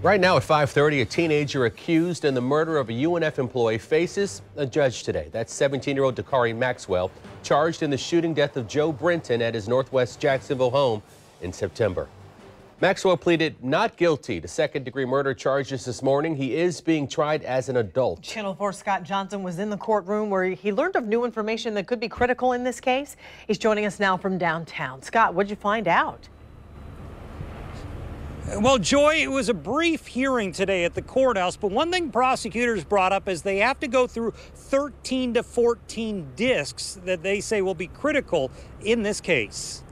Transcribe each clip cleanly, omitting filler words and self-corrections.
Right now at 5:30, a teenager accused in the murder of a UNF employee faces a judge today. That's 17-year-old Dakarai Maxwell, charged in the shooting death of Joe Brenton at his Northwest Jacksonville home in September. Maxwell pleaded not guilty to second-degree murder charges this morning. He is being tried as an adult. Channel 4's Scott Johnson was in the courtroom where he learned of new information that could be critical in this case. He's joining us now from downtown. Scott, what'd you find out? Well, Joy, it was a brief hearing today at the courthouse, but one thing prosecutors brought up is they have to go through 13 to 14 discs that they say will be critical in this case.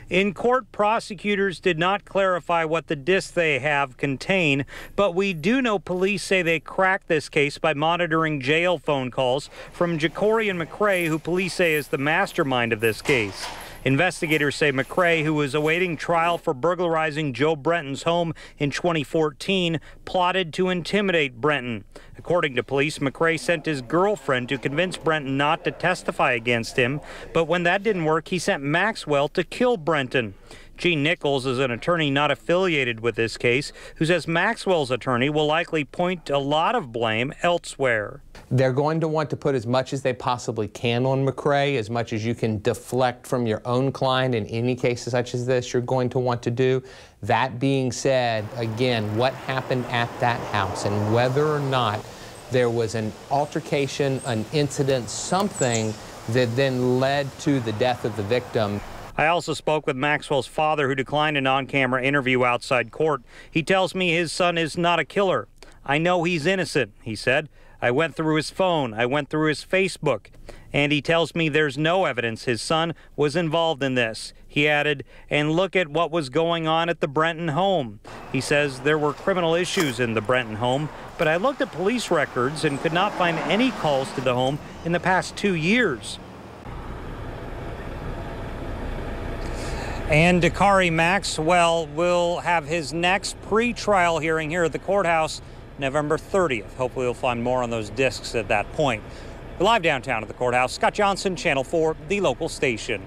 In court, prosecutors did not clarify what the discs they have contain, but we do know police say they cracked this case by monitoring jail phone calls from Jacorian McCrae, who police say is the mastermind of this case. Investigators say McCrae, who was awaiting trial for burglarizing Joe Brenton's home in 2014, plotted to intimidate Brenton. According to police, McCrae sent his girlfriend to convince Brenton not to testify against him, but when that didn't work, he sent Maxwell to kill Brenton. Gene Nichols is an attorney not affiliated with this case, who says Maxwell's attorney will likely point a lot of blame elsewhere. They're going to want to put as much as they possibly can on McCrae, as much as you can deflect from your own client in any cases such as this you're going to want to do. That being said, again, what happened at that house and whether or not there was an altercation, an incident, something that then led to the death of the victim. I also spoke with Maxwell's father, who declined an on-camera interview outside court. He tells me his son is not a killer. I know he's innocent, he said. I went through his phone. I went through his Facebook. And he tells me there's no evidence his son was involved in this. He added, and look at what was going on at the Brenton home. He says there were criminal issues in the Brenton home, but I looked at police records and could not find any calls to the home in the past 2 years. And Dakarai Maxwell will have his next pre-trial hearing here at the courthouse November 30th. Hopefully we'll find more on those discs at that point. We're live downtown at the courthouse. Scott Johnson, Channel 4, the local station.